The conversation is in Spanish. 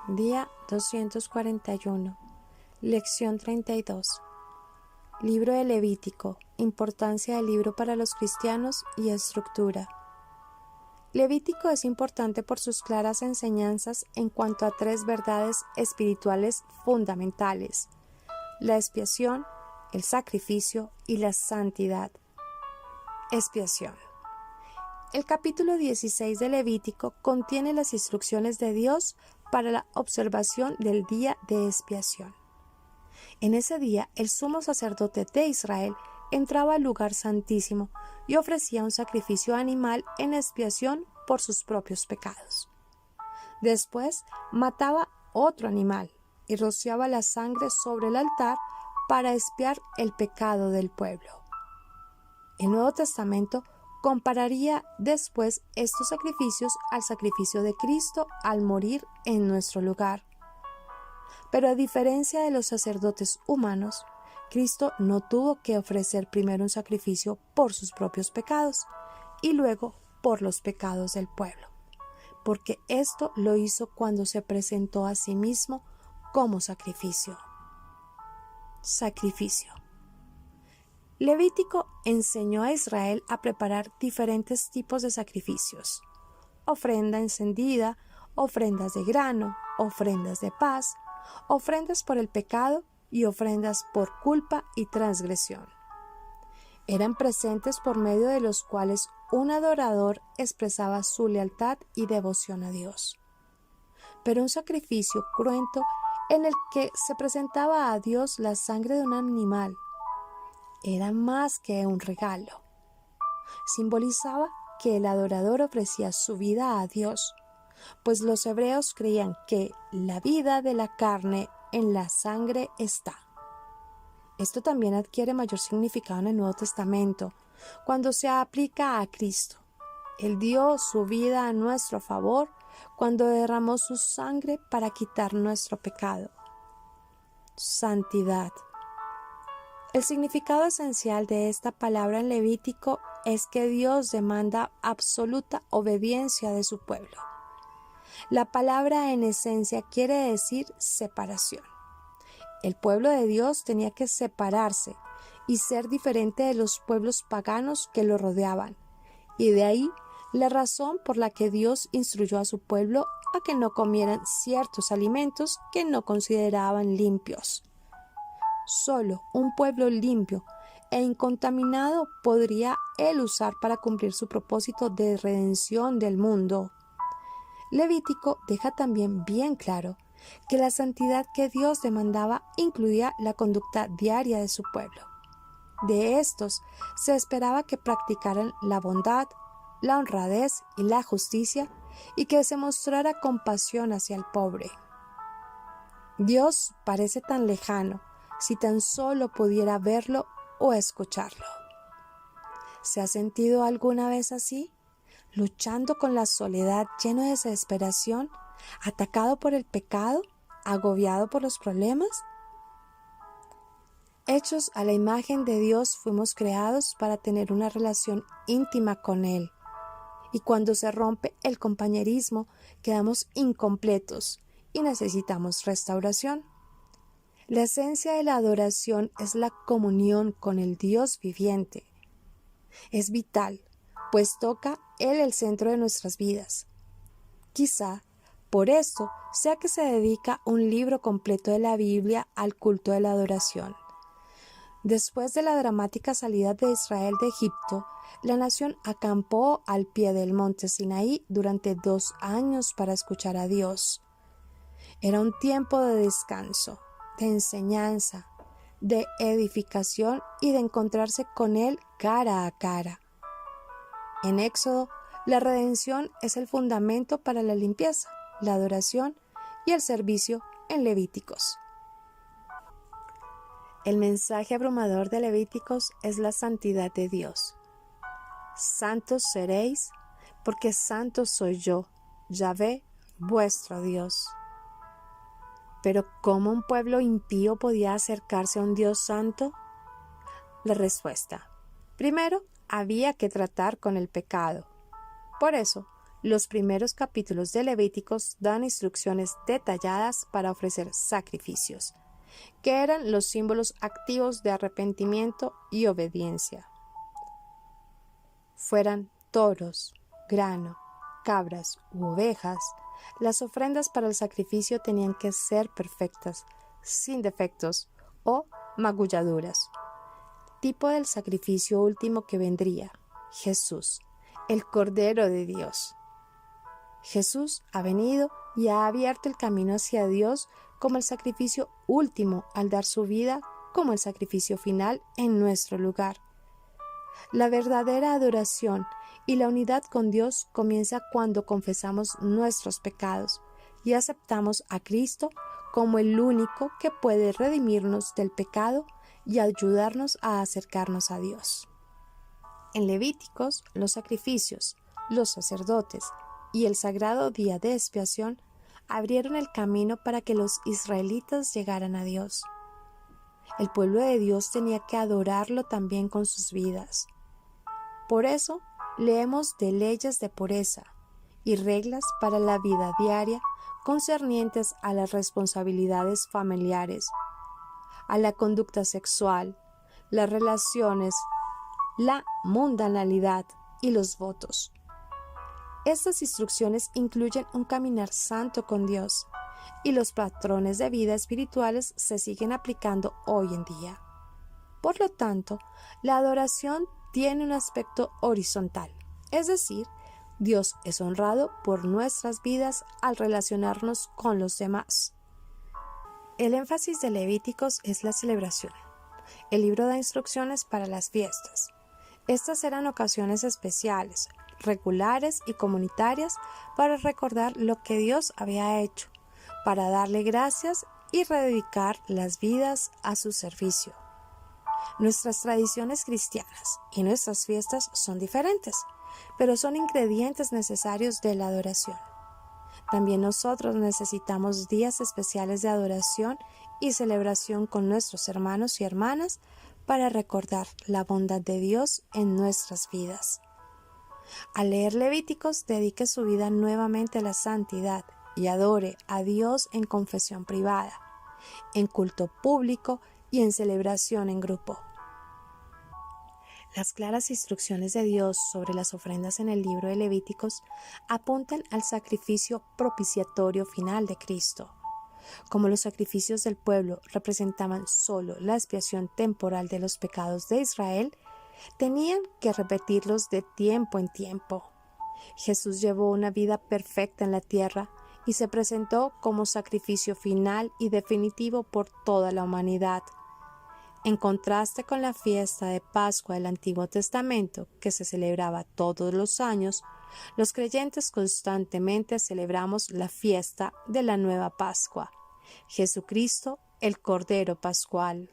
Día 241. Lección 32. Libro de Levítico. Importancia del libro para los cristianos y estructura. Levítico es importante por sus claras enseñanzas en cuanto a tres verdades espirituales fundamentales: la expiación, el sacrificio y la santidad. Expiación. El capítulo 16 de Levítico contiene las instrucciones de Dios para la observación del día de expiación. En ese día, el sumo sacerdote de Israel entraba al lugar santísimo y ofrecía un sacrificio animal en expiación por sus propios pecados. Después, mataba otro animal y rociaba la sangre sobre el altar para expiar el pecado del pueblo. El Nuevo Testamento compararía después estos sacrificios al sacrificio de Cristo al morir en nuestro lugar. Pero a diferencia de los sacerdotes humanos, Cristo no tuvo que ofrecer primero un sacrificio por sus propios pecados y luego por los pecados del pueblo, porque esto lo hizo cuando se presentó a sí mismo como sacrificio. Sacrificio. Levítico enseñó a Israel a preparar diferentes tipos de sacrificios: ofrenda encendida, ofrendas de grano, ofrendas de paz, ofrendas por el pecado y ofrendas por culpa y transgresión. Eran presentes por medio de los cuales un adorador expresaba su lealtad y devoción a Dios. Pero un sacrificio cruento en el que se presentaba a Dios la sangre de un animal era más que un regalo. Simbolizaba que el adorador ofrecía su vida a Dios, pues los hebreos creían que la vida de la carne en la sangre está. Esto también adquiere mayor significado en el Nuevo Testamento, cuando se aplica a Cristo. Él dio su vida a nuestro favor cuando derramó su sangre para quitar nuestro pecado. Santidad. El significado esencial de esta palabra en Levítico es que Dios demanda absoluta obediencia de su pueblo. La palabra en esencia quiere decir separación. El pueblo de Dios tenía que separarse y ser diferente de los pueblos paganos que lo rodeaban, y de ahí la razón por la que Dios instruyó a su pueblo a que no comieran ciertos alimentos que no consideraban limpios. Solo un pueblo limpio e incontaminado podría él usar para cumplir su propósito de redención del mundo. Levítico deja también bien claro que la santidad que Dios demandaba incluía la conducta diaria de su pueblo. De estos se esperaba que practicaran la bondad, la honradez y la justicia, y que se mostrara compasión hacia el pobre. Dios parece tan lejano si tan solo pudiera verlo o escucharlo. ¿Se ha sentido alguna vez así? Luchando con la soledad, lleno de desesperación, atacado por el pecado, agobiado por los problemas. Hechos a la imagen de Dios, fuimos creados para tener una relación íntima con Él. Y cuando se rompe el compañerismo, quedamos incompletos y necesitamos restauración. La esencia de la adoración es la comunión con el Dios viviente. Es vital, pues toca Él el centro de nuestras vidas. Quizá por esto sea que se dedica un libro completo de la Biblia al culto de la adoración. Después de la dramática salida de Israel de Egipto, la nación acampó al pie del monte Sinaí durante 2 años para escuchar a Dios. Era un tiempo de descanso, de enseñanza, de edificación y de encontrarse con Él cara a cara. En Éxodo, la redención es el fundamento para la limpieza, la adoración y el servicio en Levíticos. El mensaje abrumador de Levíticos es la santidad de Dios. Santos seréis, porque santo soy yo, Yahvé, vuestro Dios. Pero ¿cómo un pueblo impío podía acercarse a un Dios santo? La respuesta: primero, había que tratar con el pecado. Por eso, Los primeros capítulos de Levíticos dan instrucciones detalladas para ofrecer sacrificios, que eran los símbolos activos de arrepentimiento y obediencia. Fueran toros, grano, cabras u ovejas, las ofrendas para el sacrificio tenían que ser perfectas, sin defectos o magulladuras. Tipo del sacrificio último que vendría, Jesús, el Cordero de Dios. Jesús ha venido y ha abierto el camino hacia Dios como el sacrificio último al dar su vida como el sacrificio final en nuestro lugar. La verdadera adoración y la unidad con Dios comienza cuando confesamos nuestros pecados y aceptamos a Cristo como el único que puede redimirnos del pecado y ayudarnos a acercarnos a Dios. En Levíticos, los sacrificios, los sacerdotes y el sagrado día de expiación abrieron el camino para que los israelitas llegaran a Dios. El pueblo de Dios tenía que adorarlo también con sus vidas. Por eso, leemos de leyes de pureza y reglas para la vida diaria concernientes a las responsabilidades familiares, a la conducta sexual, las relaciones, la mundanalidad y los votos. Estas instrucciones incluyen un caminar santo con Dios, y los patrones de vida espirituales se siguen aplicando hoy en día. Por lo tanto, la adoración tiene un aspecto horizontal, es decir, Dios es honrado por nuestras vidas al relacionarnos con los demás. El énfasis de Levíticos es la celebración. El libro da instrucciones para las fiestas. Estas eran ocasiones especiales, regulares y comunitarias para recordar lo que Dios había hecho, para darle gracias y rededicar las vidas a su servicio. Nuestras tradiciones cristianas y nuestras fiestas son diferentes, pero son ingredientes necesarios de la adoración. También nosotros necesitamos días especiales de adoración y celebración con nuestros hermanos y hermanas para recordar la bondad de Dios en nuestras vidas. Al leer Levíticos, dedique su vida nuevamente a la santidad y adore a Dios en confesión privada, en culto público y en celebración en grupo. Las claras instrucciones de Dios sobre las ofrendas en el libro de Levíticos apuntan al sacrificio propiciatorio final de Cristo. Como los sacrificios del pueblo representaban solo la expiación temporal de los pecados de Israel, tenían que repetirlos de tiempo en tiempo. Jesús llevó una vida perfecta en la tierra y se presentó como sacrificio final y definitivo por toda la humanidad. En contraste con la fiesta de Pascua del Antiguo Testamento, que se celebraba todos los años, los creyentes constantemente celebramos la fiesta de la nueva Pascua, Jesucristo, el Cordero Pascual.